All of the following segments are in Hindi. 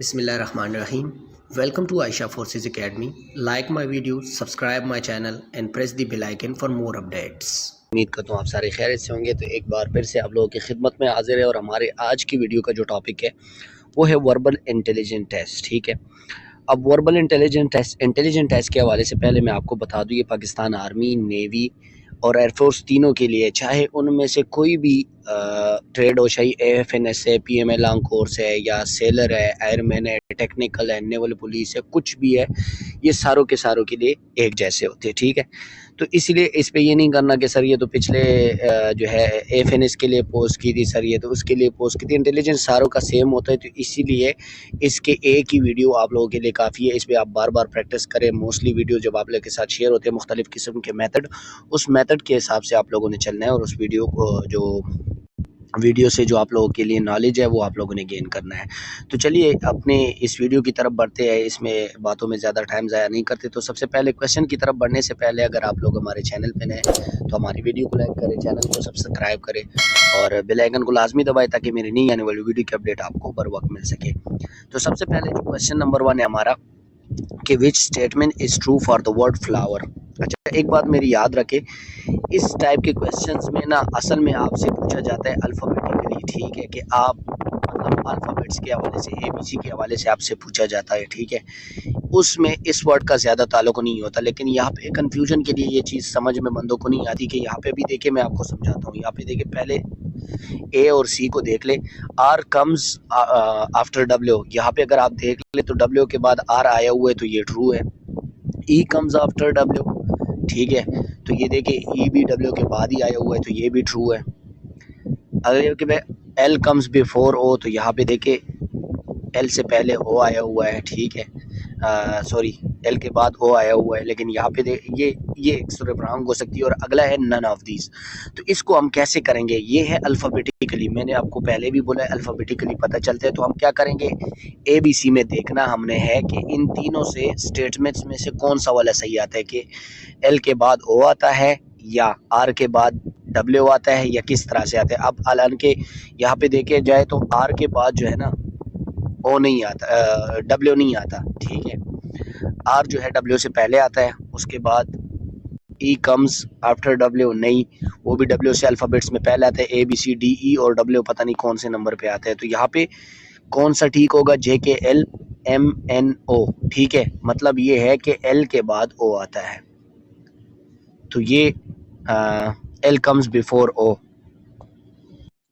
Bismillahirrahmanirrahim. Welcome to Aisha Forces Academy. Like my video, subscribe my channel and press the bell icon for more updates. उम्मीद करता हूँ आप सारे खैरियत से होंगे। तो एक बार फिर से आप लोगों की खिदमत में हाजिर है और हमारे आज की वीडियो का जो टॉपिक है वो है वर्बल इंटेलिजेंट टेस्ट। ठीक है, अब वर्बल इंटेलिजेंट टेस्ट के हवाले से पहले मैं आपको बता दूँ, ये पाकिस्तान आर्मी, नेवी और एयरफोर्स तीनों के लिए, चाहे उनमें से कोई भी ट्रेड हो, चाहे AFNS है, PML लॉन्ग कोर्स है या सेलर है, एयरमैन है, टेक्निकल है, नेवल पुलिस है, कुछ भी है, ये सारों के सारों के लिए एक जैसे होते हैं। ठीक है, तो इसलिए इस पे ये नहीं करना कि सर ये तो पिछले जो है AFNS के लिए पोस्ट की थी, सर ये तो उसके लिए पोस्ट की थी। इंटेलिजेंस सारों का सेम होता है, तो इसीलिए इसके एक ही वीडियो आप लोगों के लिए काफ़ी है। इस पर आप बार बार प्रैक्टिस करें। मोस्टली वीडियो जब आप लोगों के साथ शेयर होते हैं मुख्तलिफ़ किस्म के मेथड, उस मेथड के हिसाब से आप लोगों ने चलना है और उस वीडियो से जो आप लोगों के लिए नॉलेज है वो आप लोगों ने गेन करना है। तो चलिए अपने इस वीडियो की तरफ बढ़ते हैं, इसमें बातों में ज़्यादा टाइम ज़ाया नहीं करते। तो सबसे पहले क्वेश्चन की तरफ बढ़ने से पहले अगर आप लोग हमारे चैनल पे नए तो हमारी वीडियो को लाइक करें, चैनल को सब्सक्राइब करें और बेल आइकन को लाजमी दबाएं ताकि मेरी नई आने वाली वीडियो की अपडेट आपको बर वक्त मिल सके। तो सबसे पहले जो क्वेश्चन नंबर 1 है हमारा कि which statement is true for the word flower. अच्छा, एक बात मेरी याद रखें, इस टाइप के क्वेश्चंस में ना असल में आपसे पूछा जाता है अल्फ़ाबेटिकली। ठीक है, कि आप मतलब अल्फ़ाबेट्स के हवाले से, ABC के हवाले से आपसे पूछा जाता है। ठीक है, उसमें इस वर्ड का ज़्यादा ताल्लुक नहीं होता, लेकिन यहाँ पे कन्फ्यूजन के लिए ये चीज़ समझ में बंदों को नहीं आती कि यहाँ पे भी देखिए मैं आपको समझाता हूँ। यहाँ पे देखिए पहले A और C को देख ले, R कम्स आफ्टर W। यहाँ पे अगर आप देख ले तो W के बाद R आया हुआ है तो ये ट्रू है। E कम्स आफ्टर W, ठीक है, तो ये देखिए E भी W के बाद ही आया हुआ है तो ये भी ट्रू है। अगर कि L कम्स बिफोर O, तो यहाँ पे देखिए L से पहले O आया हुआ है। ठीक है, सॉरी, L के बाद O आया हुआ है, लेकिन यहाँ पे ये एक सूरत रॉन्ग हो सकती है। और अगला है नन ऑफ दीज। तो इसको हम कैसे करेंगे, ये है अल्फ़ाबेटिकली। मैंने आपको पहले भी बोला है अल्फ़ाबेटिकली पता चलता है। तो हम क्या करेंगे, ABC में देखना हमने है कि इन तीनों से स्टेटमेंट्स में से कौन सा वाला सही आता है, कि L के बाद O आता है या R के बाद W आता है या किस तरह से आता है। अब हालांकि के यहाँ पे देखे जाए तो R के बाद जो है ना O नहीं आता, W नहीं आता। ठीक है, R जो है W से पहले आता है, उसके बाद E कम्स आफ्टर W, नहीं, वो भी W से अल्फ़ाबेट्स में पहले आता है। ABCDE और W पता नहीं कौन से नंबर पे आता है। तो यहाँ पे कौन सा ठीक होगा, JKLMNO। ठीक है, मतलब ये है कि L के बाद O आता है, तो ये L कम्स बिफोर O।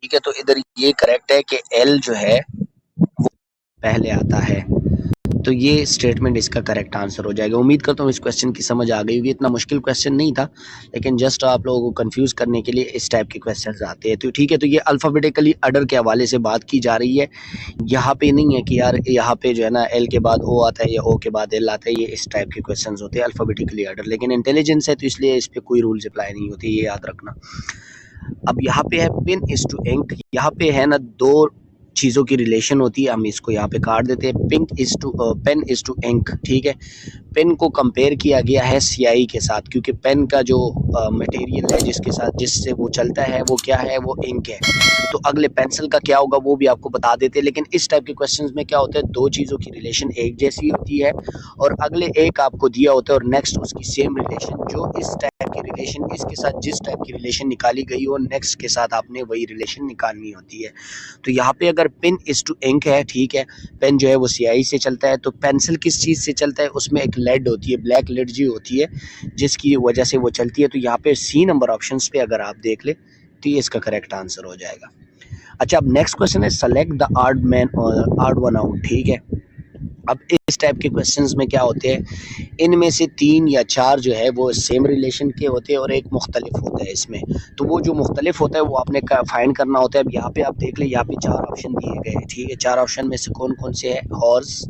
ठीक है, तो इधर ये करेक्ट है कि L जो है वो पहले आता है, तो ये स्टेटमेंट इसका करेक्ट आंसर हो जाएगा। उम्मीद करता हूँ इस क्वेश्चन की समझ आ गई होगी। इतना मुश्किल क्वेश्चन नहीं था, लेकिन जस्ट आप लोगों को कंफ्यूज करने के लिए इस टाइप के क्वेश्चंस आते हैं। तो ठीक है, तो ये अल्फ़ाबेटिकली ऑर्डर के हवाले से बात की जा रही है। यहाँ पे नहीं है कि यार यहाँ पे जो है ना L के बाद O आता है या O के बाद L आता है, ये इस टाइप के क्वेश्चन होते हैं अल्फ़ाबेटिकली ऑर्डर। लेकिन इंटेलिजेंस है तो इसलिए इस पर कोई रूल्स अप्लाई नहीं होती, ये याद रखना। अब यहाँ पे है पिन इज टू इंक। यहाँ पे है ना दो चीज़ों की रिलेशन होती है, हम इसको यहाँ पे काट देते हैं। Pen is to ink. ठीक है, पेन को कंपेयर किया गया है स्याही के साथ, क्योंकि पेन का जो मटेरियल है जिसके साथ जिससे वो चलता है वो क्या है, वो इंक है। तो अगले पेंसिल का क्या होगा वो भी आपको बता देते हैं। लेकिन इस टाइप के क्वेश्चंस में क्या होता है, दो चीज़ों की रिलेशन एक जैसी होती है और अगले एक आपको दिया होता है और नेक्स्ट उसकी सेम रिलेशन, जो इस टाइप की रिलेशन इसके साथ जिस टाइप की रिलेशन निकाली गई हो नेक्स्ट के साथ आपने वही रिलेशन निकालनी होती है। तो यहाँ पे अगर पेन इज टू इंक है, ठीक है, पेन जो है वो स्याही से चलता है, तो पेंसिल किस चीज़ से चलता है, उसमें एक लेड होती है, ब्लैक लेड जी होती है, जिसकी वजह से वो चलती है। तो यहाँ पे C नंबर ऑप्शंस पे अगर आप देख ले तो ये इसका करेक्ट आंसर हो जाएगा। अच्छा, अब नेक्स्ट क्वेश्चन है select the odd one out. ठीक है, अब इस टाइप के क्वेश्चंस में क्या होते हैं, इनमें से 3 या 4 जो है वो सेम रिलेशन के होते हैं और एक मुख्तलिफ होता है इसमें। तो वो जो मुख्तलिफ होता है वो आपने फाइंड करना होता है। अब यहाँ पे आप देख ले, यहाँ पे 4 ऑप्शन दिए गए हैं। ठीक है, 4 ऑप्शन में से कौन कौन से है, हॉर्स,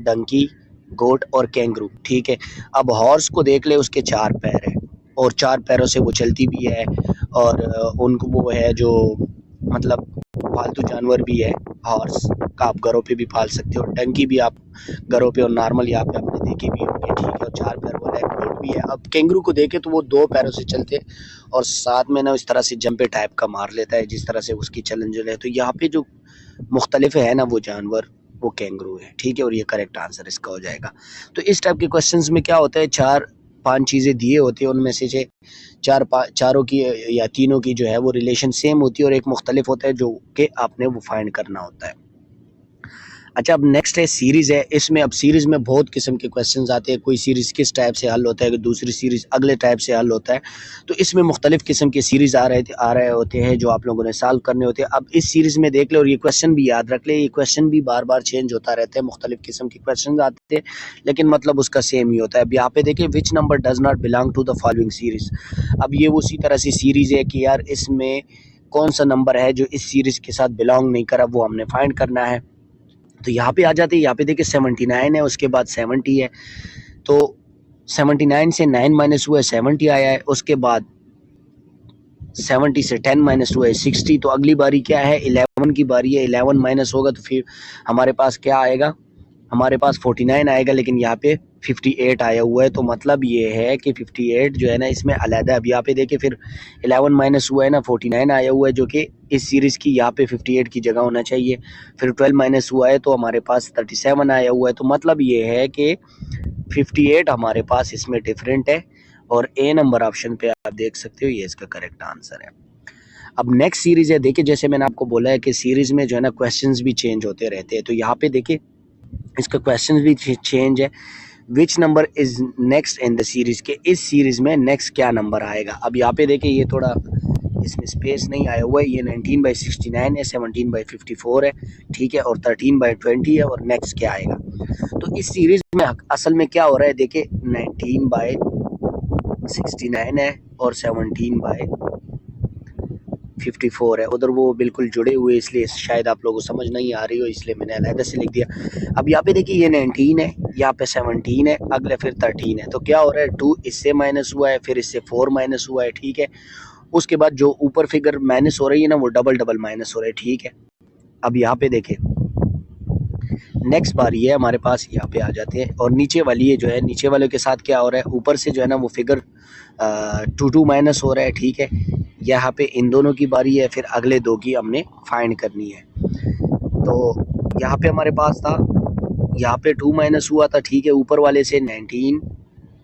डंकी, गोट और कैंगरू। ठीक है, अब हॉर्स को देख ले, उसके 4 पैर है और 4 पैरों से वो चलती भी है और उनको वो है जो मतलब पालतू जानवर भी है। हॉर्स का आप घरों पे भी पाल सकते हो, डंकी भी आप घरों पे और नॉर्मल यहाँ पे आपने देखे भी होंगे। ठीक है, और 4 पैर वाला एक गोट भी है। अब कैंगरू को देखे तो वो 2 पैरों से चलते और साथ में ना इस तरह से जंपे टाइप का मार लेता है, जिस तरह से उसकी चलन जो है। तो यहाँ पे जो मुख्तलिफ है ना वो जानवर, वो कैंगरू है, ठीक है, और ये करेक्ट आंसर इसका हो जाएगा। तो इस टाइप के क्वेश्चंस में क्या होता है, 4-5 चीज़ें दिए होती हैं, उनमें से चारों की या तीनों की जो है वो रिलेशन सेम होती है और एक मुख्तलिफ होता है जो कि आपने वो फाइंड करना होता है। अच्छा, अब नेक्स्ट है सीरीज़ है। इसमें अब सीरीज़ में बहुत किस्म के क्वेश्चंस आते हैं, कोई सीरीज़ किस टाइप से हल होता है, दूसरी सीरीज़ अगले टाइप से हल होता है। तो इसमें मुख्तलिफ किस्म के सीरीज़ आ रहे होते हैं जो आप लोगों ने सॉल्व करने होते हैं। अब इस सीरीज़ में देख ले और ये क्वेश्चन भी याद रख ले, ये क्वेश्चन भी बार बार चेंज होता रहता है, मुख्तलिफ किस्म के क्वेश्चन आते हैं लेकिन मतलब उसका सेम ही होता है। अब यहाँ पे देखिए, which number does not belong to the following series. अब ये उसी तरह से सीरीज़ है कि यार इसमें कौन सा नंबर है जो इस सीरीज़ के साथ बिलोंग नहीं करा, वो हमने फाइंड करना है। तो यहाँ पे आ जाते हैं, यहाँ पे देखिए 79 है, उसके बाद 70 है, तो 79 से 9 माइनस हुआ है 70 आया है, उसके बाद 70 से 10 माइनस हुआ है 60। तो अगली बारी क्या है, 11 की बारी है, 11 माइनस होगा तो फिर हमारे पास क्या आएगा, हमारे पास 49 आएगा, लेकिन यहाँ पे 58 आया हुआ है। तो मतलब ये है कि 58 जो है ना इसमें अलग। अब यहाँ पे देखिए फिर 11 माइनस हुआ है ना, 49 आया हुआ है जो कि इस सीरीज़ की यहाँ पे 58 की जगह होना चाहिए। फिर 12 माइनस हुआ है तो हमारे पास 37 आया हुआ है। तो मतलब ये है कि 58 हमारे पास इसमें डिफरेंट है और ए नंबर ऑप्शन पे आप देख सकते हो ये इसका करेक्ट आंसर है। अब नेक्स्ट सीरीज़ है, देखिए जैसे मैंने आपको बोला है कि सीरीज़ में जो है ना क्वेश्चंस भी चेंज होते रहते हैं। तो यहाँ पे देखिए इसका क्वेश्चन भी चेंज है, which number is next in the series, के इस सीरीज़ में नेक्स्ट क्या नंबर आएगा। अब यहाँ पे देखिए ये थोड़ा इसमें स्पेस नहीं आया हुआ है, ये 19/69 है, 17/54 है, ठीक है, और 13/20 है, और नेक्स्ट क्या आएगा। तो इस सीरीज़ में असल में क्या हो रहा है, देखिए 19/69 है और 17/54 है, उधर वो बिल्कुल जुड़े हुए, इसलिए शायद आप लोगों को समझ नहीं आ रही हो, इसलिए मैंने अलग से लिख दिया। अब यहाँ पे देखिए ये 19 है, यहाँ पे 17 है, अगले फिर 13 है। तो क्या हो रहा है, 2 इससे माइनस हुआ है, फिर इससे 4 माइनस हुआ है, ठीक है। उसके बाद जो ऊपर फिगर माइनस हो रही है ना वो डबल डबल माइनस हो रहा है, ठीक है। अब यहाँ पे देखें नेक्स्ट बार ये हमारे पास यहाँ पे आ जाते हैं, और नीचे वाली है जो है, नीचे वाले के साथ क्या हो रहा है, ऊपर से जो है ना वो फिगर 2 माइनस हो रहा है, ठीक है। यहाँ पे इन दोनों की बारी है, फिर अगले दो की हमने फाइंड करनी है। तो यहाँ पे हमारे पास था, यहाँ पे 2 माइनस हुआ था, ठीक है, ऊपर वाले से 19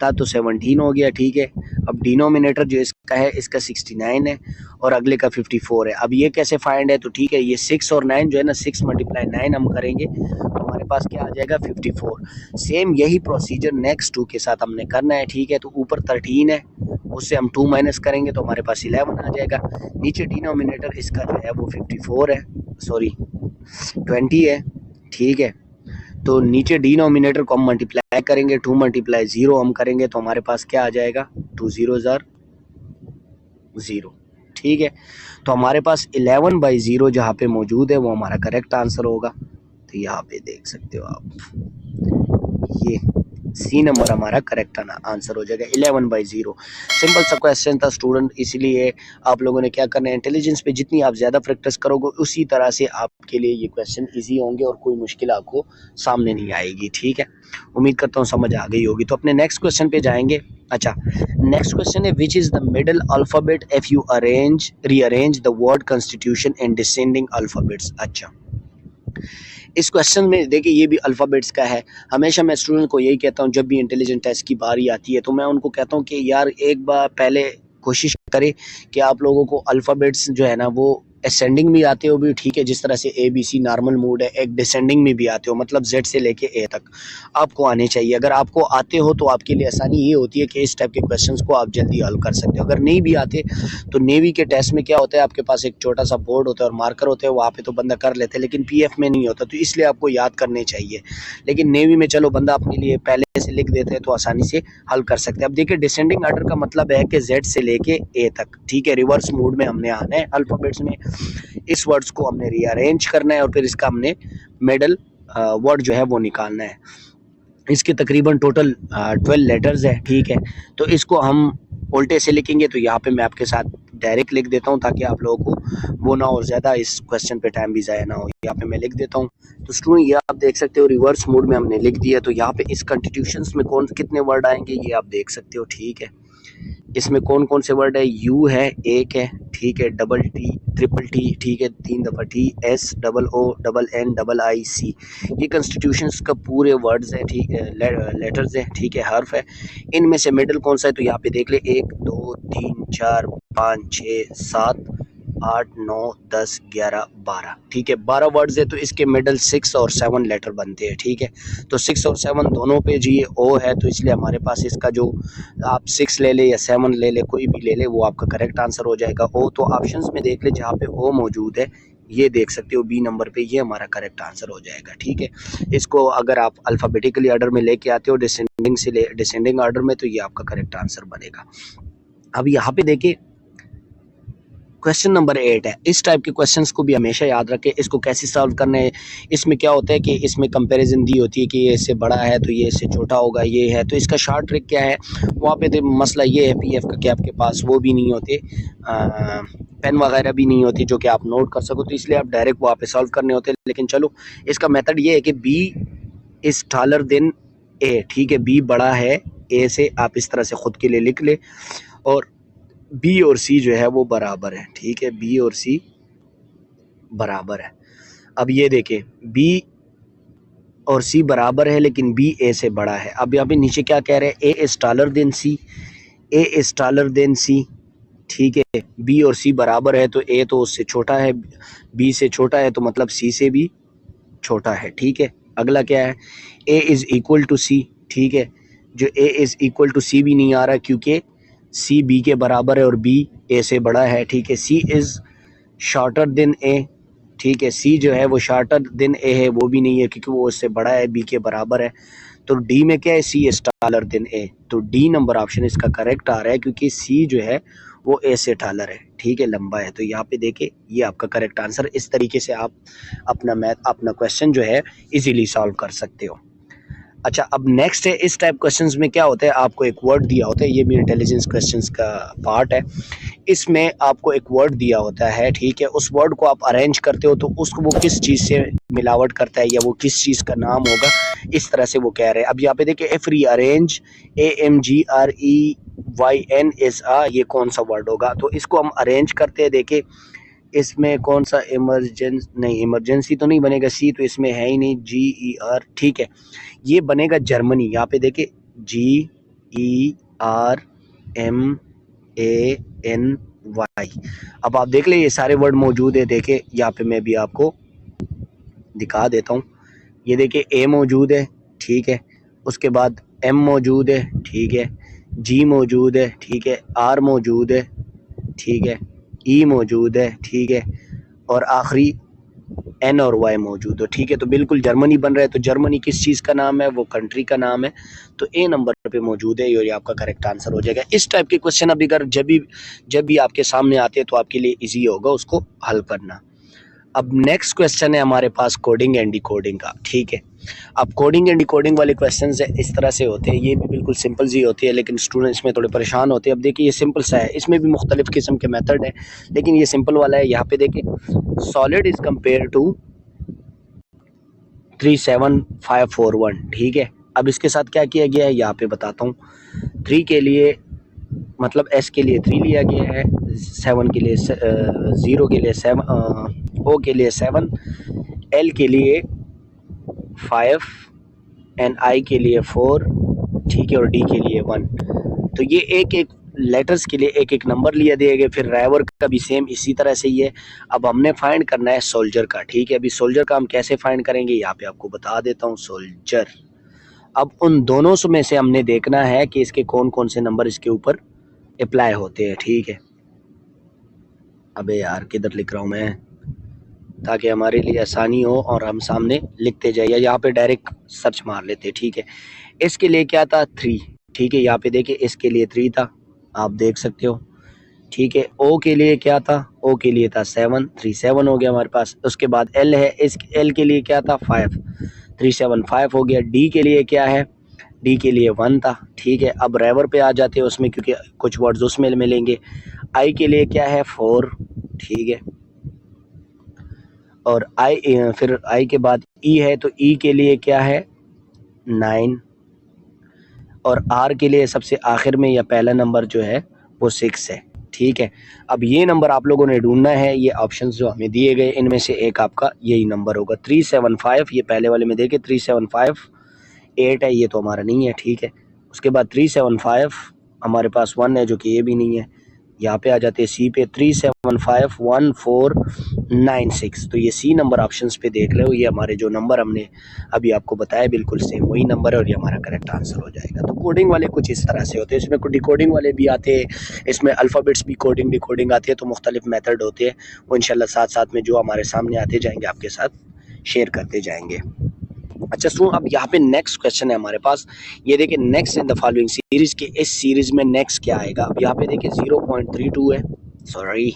था तो 17 हो गया, ठीक है। अब डिनोमिनेटर जो इसका है, इसका 69 है और अगले का 54 है। अब ये कैसे फाइंड है, तो ठीक है, ये 6 और 9 जो है ना, 6 × 9 हम करेंगे तो हमारे पास क्या आ जाएगा, 54। सेम यही प्रोसीजर नेक्स्ट 2 के साथ हमने करना है, ठीक है। तो ऊपर 13 है, उससे हम 2 माइनस करेंगे तो हमारे पास 11 आ जाएगा। नीचे डिनोमिनेटर इसका जो है वो 54 है, सॉरी 20 है, ठीक है। तो नीचे डिनोमिनेटर को हम मल्टीप्लाई करेंगे, 2 × 0 हम करेंगे तो हमारे पास क्या आ जाएगा, 2 0 0, ठीक है। तो हमारे पास 11/0 जहाँ पे मौजूद है वो हमारा करेक्ट आंसर होगा। तो यहाँ पे देख सकते हो आप, ये सी नंबर हमारा करेक्ट आंसर हो जाएगा, 11/0। सिंपल सा क्वेश्चन था स्टूडेंट, इसलिए आप लोगों ने क्या करना है, इंटेलिजेंस पे जितनी आप ज़्यादा प्रैक्टिस करोगे उसी तरह से आपके लिए ये क्वेश्चन इजी होंगे और कोई मुश्किल आपको सामने नहीं आएगी, ठीक है। उम्मीद करता हूँ समझ आ गई होगी। तो अपने नेक्स्ट क्वेश्चन पे जाएंगे। अच्छा, नेक्स्ट क्वेश्चन है, which is the middle alphabet if you rearrange the word constitution in descending alphabets. अच्छा, इस क्वेश्चन में देखिए ये भी अल्फ़ाबेट्स का है। हमेशा मैं स्टूडेंट को यही कहता हूँ, जब भी इंटेलिजेंट टेस्ट की बारी आती है तो मैं उनको कहता हूँ कि यार एक बार पहले कोशिश करें कि आप लोगों को अल्फ़ाबेट्स जो है ना वो असेंडिंग भी आते हो भी, ठीक है, जिस तरह से ABC नॉर्मल मोड है, एक डिसेंडिंग में भी आते हो, मतलब Z से लेके A तक आपको आने चाहिए। अगर आपको आते हो तो आपके लिए आसानी ये होती है कि इस टाइप के क्वेश्चंस को आप जल्दी हल कर सकते हो। अगर नहीं भी आते तो नेवी के टेस्ट में क्या होता है, आपके पास एक छोटा सा बोर्ड होता है और मार्कर होते हैं, वहाँ पे तो बंदा कर लेते हैं, लेकिन PF में नहीं होता, तो इसलिए आपको याद करने चाहिए। लेकिन नेवी में चलो बंदा अपने लिए पहले से लिख देते हैं तो आसानी से हल कर सकते हैं। अब देखिए डिसेंडिंग ऑर्डर का मतलब है कि Z से लेके A तक, ठीक है, रिवर्स मोड में हमने आना है अल्फ़ाबेट्स में। इस वर्ड्स को हमने रीअरेंज करना है और फिर इसका हमने मिडल वर्ड जो है वो निकालना है। इसके तकरीबन टोटल 12 लेटर्स है, ठीक है। तो इसको हम उल्टे से लिखेंगे, तो यहाँ पे मैं आपके साथ डायरेक्ट लिख देता हूँ ताकि आप लोगों को वो ना हो, ज़्यादा इस क्वेश्चन पे टाइम भी ज़ाया ना हो। यहाँ पे मैं लिख देता हूँ। तो स्टूडेंट ये आप देख सकते हो रिवर्स मोड में हमने लिख दिया। तो यहाँ पे इस कॉन्स्टिट्यूशंस में कितने वर्ड आएंगे ये आप देख सकते हो, ठीक है। इसमें कौन कौन से वर्ड है? यू है, एक है, ठीक है, डबल टी, ट्रिपल टी, ठीक है, 3 दफ़ा T, S, double O, double N, double I, C. ये कॉन्स्टिट्यूशंस का पूरे वर्ड्स हैं, ठीक है, लेटर्स हैं, ठीक है, हर्फ है। इनमें से मिडल कौन सा है? तो यहाँ पे देख ले, 1 2 3 4 5 6 7 8 9 10 11 12, ठीक है, 12 वर्ड्स है। तो इसके मिडल 6 और 7 लेटर बनते हैं, ठीक है। तो 6 और 7 दोनों पे जी ओ है, तो इसलिए हमारे पास इसका जो आप 6 ले ले या 7 ले ले, कोई भी ले ले, वो आपका करेक्ट आंसर हो जाएगा। ओ तो ऑप्शंस में देख ले, जहाँ पे ओ मौजूद है ये देख सकते हो, बी नंबर पे, ये हमारा करेक्ट आंसर हो जाएगा, ठीक है। इसको अगर आप अल्फ़ाबेटिकली ऑर्डर में लेके आते हो, डिसेंडिंग ऑर्डर में, तो ये आपका करेक्ट आंसर बनेगा। अब यहाँ पे देखिए क्वेश्चन नंबर 8 है। इस टाइप के क्वेश्चंस को भी हमेशा याद रखें। इसको कैसे सॉल्व करना है? इसमें क्या होता है कि इसमें कंपैरिजन दी होती है कि ये इससे बड़ा है तो ये इससे छोटा होगा, ये है। तो इसका शॉर्ट ट्रिक क्या है? वहाँ पे तो मसला ये है पीएफ का कि आपके पास वो भी नहीं होते, पेन वगैरह भी नहीं होती जो कि आप नोट कर सको, तो इसलिए आप डायरेक्ट वहाँ पे सॉल्व करने होते हैं। लेकिन चलो, इसका मेथड ये है कि बी इज़ टॉलर देन ए, ठीक है, बी बड़ा है ए से, आप इस तरह से खुद के लिए लिख ले, और बी और सी जो है वो बराबर है, ठीक है, बी और सी बराबर है। अब ये देखें, बी और सी बराबर है लेकिन बी ए से बड़ा है। अब यहाँ पे नीचे क्या कह रहे हैं? A is taller than C, A is taller than C, ठीक है। बी और सी बराबर है तो ए तो उससे छोटा है, बी से छोटा है तो मतलब सी से भी छोटा है, ठीक है। अगला क्या है? ए इज़ इक्वल टू सी, ठीक है। जो ए इज़ इक्वल टू सी भी नहीं आ रहा क्योंकि सी बी के बराबर है और बी ए से बड़ा है, ठीक है। सी इज़ शॉर्टर देन ए, ठीक है, सी जो है वो शॉर्टर देन ए है, वो भी नहीं है क्योंकि वो उससे बड़ा है, बी के बराबर है। तो डी में क्या है? सी इज़ टॉलर देन ए, तो डी नंबर ऑप्शन इसका करेक्ट आ रहा है क्योंकि सी जो है वो ए से टॉलर है, ठीक है, लंबा है। तो यहाँ पे देखिए ये आपका करेक्ट आंसर। इस तरीके से आप अपना क्वेश्चन जो है इजीली सॉल्व कर सकते हो। अच्छा, अब नेक्स्ट है, इस टाइप क्वेश्चंस में क्या होता है? आपको एक वर्ड दिया होता है, ये भी इंटेलिजेंस क्वेश्चंस का पार्ट है। इसमें आपको एक वर्ड दिया होता है, ठीक है, उस वर्ड को आप अरेंज करते हो तो उसको वो किस चीज़ से मिलावट करता है या वो किस चीज़ का नाम होगा, इस तरह से वो कह रहे हैं। अब यहाँ पे देखिए, एफ री अरेंज, AMGREYN ये कौन सा वर्ड होगा? तो इसको हम अरेंज करते हैं। देखिए इसमें कौन सा इमरजेंसी तो नहीं बनेगा, सी तो इसमें है ही नहीं, GER, ठीक है, ये बनेगा जर्मनी। यहाँ पे देखिए GERMANY। अब आप देख ले ये सारे वर्ड मौजूद है। देखे यहाँ पे मैं भी आपको दिखा देता हूँ। ये देखिए ए मौजूद है, ठीक है, उसके बाद M मौजूद है, ठीक है, G मौजूद है, ठीक है, R मौजूद है, ठीक है, E मौजूद है, ठीक है, और आखिरी N और Y मौजूद हो, ठीक है। तो बिल्कुल जर्मनी बन रहा है। तो जर्मनी किस चीज़ का नाम है? वो कंट्री का नाम है। तो ए नंबर पे मौजूद है और ये आपका करेक्ट आंसर हो जाएगा। इस टाइप के क्वेश्चन अभी अगर जब भी आपके सामने आते हैं तो आपके लिए इजी होगा उसको हल करना। अब नेक्स्ट क्वेश्चन है हमारे पास कोडिंग एंड डिकोडिंग का, ठीक है। अब कोडिंग एंड डिकोडिंग वाले क्वेश्चंस इस तरह से होते हैं, ये भी बिल्कुल सिंपल सी होती है लेकिन स्टूडेंट इसमें थोड़े परेशान होते हैं। अब देखिए ये सिंपल सा है, इसमें भी मुख्तलिफ किस्म के मेथड है लेकिन ये सिंपल वाला है। यहाँ पे देखिए, सॉलिड इज़ कम्पेयर टू 37541, ठीक है। अब इसके साथ क्या किया गया है यहाँ पे बताता हूँ। 3 के लिए मतलब एस के लिए 3 लिया गया है, 7 के लिए 0 के लिए 7, ओ के लिए 7, एल के लिए 5 एंड आई के लिए 4, ठीक है, और डी के लिए 1। तो ये एक एक लेटर्स के लिए एक एक नंबर लिया दिए गए। फिर ड्राइवर का भी सेम इसी तरह से ही है। अब हमने फाइंड करना है सोल्जर का, ठीक है। अभी सोल्जर का हम कैसे फाइंड करेंगे यहाँ पे आपको बता देता हूँ। सोल्जर, अब उन दोनों में से हमने देखना है कि इसके कौन कौन से नंबर इसके ऊपर अप्लाई होते हैं, ठीक है। अबे यार किधर लिख रहा हूँ मैं, ताकि हमारे लिए आसानी हो और हम सामने लिखते जाइए। यहाँ पे डायरेक्ट सर्च मार लेते, ठीक है। इसके लिए क्या था? 3, ठीक है। यहाँ पे देखिए इसके लिए 3 था, आप देख सकते हो, ठीक है। ओ के लिए क्या था? ओ के लिए था 7, 3 7 हो गया हमारे पास। उसके बाद एल है, इस एल के लिए क्या था? 5, 3 7 5 हो गया। डी के लिए क्या है? डी के लिए 1 था, ठीक है। अब रेवर पे आ जाते हैं उसमें क्योंकि कुछ वर्ड्स उसमें मिलेंगे। आई के लिए क्या है? 4, ठीक है। और आई, फिर आई के बाद ई है, तो ई के लिए क्या है? 9। और आर के लिए सबसे आखिर में या पहला नंबर जो है वो 6 है। ठीक है, अब ये नंबर आप लोगों ने ढूंढना है। ये ऑप्शंस जो हमें दिए गए इनमें से एक आपका यही नंबर होगा 375। ये पहले वाले में देखे 375 8 है, ये तो हमारा नहीं है। ठीक है, उसके बाद 375 हमारे पास 1 है जो कि ये भी नहीं है। यहाँ पे आ जाते हैं सी पे 3751496। तो ये सी नंबर ऑप्शंस पे देख लो, ये हमारे जो नंबर हमने अभी आपको बताया बिल्कुल सेम वही नंबर है और ये हमारा करेक्ट आंसर हो जाएगा। तो कोडिंग वाले कुछ इस तरह से होते हैं, इसमें कुछ डिकोडिंग वाले भी आते हैं, इसमें अल्फ़ाबेट्स भी कोडिंग डिकोडिंग आती है। तो मुख्तलिफ मेथड होते हैं, वो इंशाल्लाह साथ साथ में जो हमारे सामने आते जाएंगे आपके साथ शेयर करते जाएंगे। अच्छा सुनो, अब यहाँ पे नेक्स्ट क्वेश्चन है हमारे पास। ये देखिए, next in the following series के इस सीरीज में नेक्स्ट क्या आएगा। अब यहाँ पे देखिए 0.32 है, सॉरी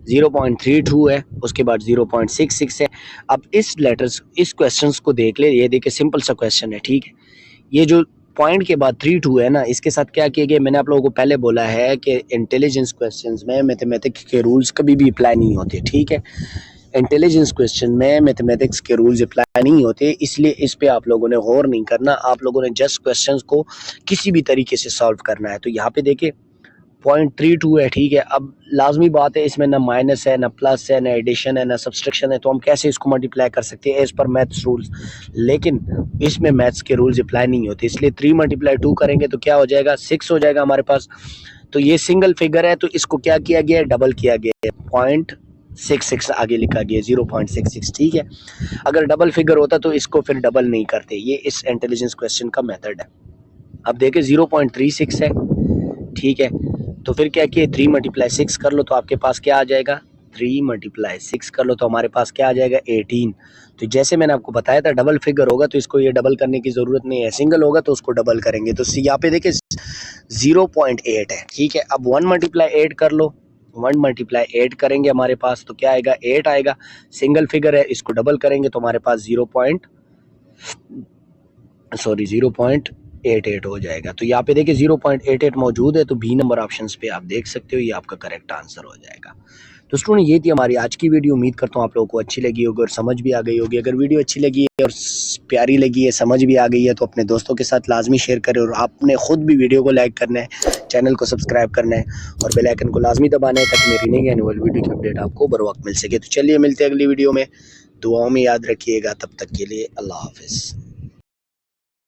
0.32 है, उसके बाद 0.66 है। अब इस लेटर्स इस क्वेश्चंस को देख ले। ये देखिए सिंपल सा क्वेश्चन है। ठीक है, ये जो पॉइंट के बाद 32 है ना, इसके साथ क्या किया गया, मैंने आप लोगों को पहले बोला है कि इंटेलिजेंस क्वेश्चंस में मैथमेटिक्स के रूल्स कभी भी अप्लाई नहीं होते। ठीक है, इंटेलिजेंस क्वेश्चन में मैथमेटिक्स के रूल्स अप्लाई नहीं होते, इसलिए इस पे आप लोगों ने गौर नहीं करना। आप लोगों ने जस्ट क्वेश्चंस को किसी भी तरीके से सॉल्व करना है। तो यहाँ पे देखिए 0.32 है। ठीक है, अब लाजमी बात है इसमें ना माइनस है, ना प्लस है, ना एडिशन है, ना सब्सट्रैक्शन है, तो हम कैसे इसको मल्टीप्लाई कर सकते हैं एज पर मैथ्स रूल्स। लेकिन इसमें मैथ्स के रूल्स अप्लाई नहीं होते, इसलिए 3 × 2 करेंगे तो क्या हो जाएगा, 6 हो जाएगा हमारे पास। तो ये सिंगल फिगर है, तो इसको क्या किया गया है, डबल किया गया है, 0.66 आगे लिखा गया 0.66। ठीक है, अगर डबल फिगर होता तो इसको फिर डबल नहीं करते। ये इस इंटेलिजेंस क्वेश्चन का मेथड है। अब देखिए 0.36 है। ठीक है, तो फिर क्या किए, 3 × 6 कर लो तो आपके पास क्या आ जाएगा, 3 × 6 कर लो तो हमारे पास क्या आ जाएगा, 18। तो जैसे मैंने आपको बताया था डबल फिगर होगा तो इसको ये डबल करने की ज़रूरत नहीं है, सिंगल होगा तो उसको डबल करेंगे। तो यहाँ पे देखिए 0.8 है। ठीक है, अब 1 × 8 कर लो, 1 × 8 करेंगे हमारे पास तो क्या आएगा, 8 आएगा। सिंगल फिगर है, इसको डबल करेंगे तो हमारे पास 0.88 हो जाएगा। तो यहाँ पे देखिए 0.88 मौजूद है, तो बी नंबर ऑप्शंस पे आप देख सकते हो, ये आपका करेक्ट आंसर हो जाएगा। तो स्टूडेंट ये थी हमारी आज की वीडियो। उम्मीद करता हूँ आप लोगों को अच्छी लगी होगी और समझ भी आ गई होगी। अगर वीडियो अच्छी लगी है और प्यारी लगी है, समझ भी आ गई है, तो अपने दोस्तों के साथ लाजमी शेयर करें और आपने ख़ुद भी वीडियो को लाइक करना है, चैनल को सब्सक्राइब करना है और बेल आइकन को लाजमी दबाना है ताकि मेरी नई आने वाली वीडियो की अपडेट आपको बर वक्त मिल सके। तो चलिए मिलते हैं अगली वीडियो में, दुआओं में याद रखिएगा। तब तक के लिए अल्लाह हाफिज़।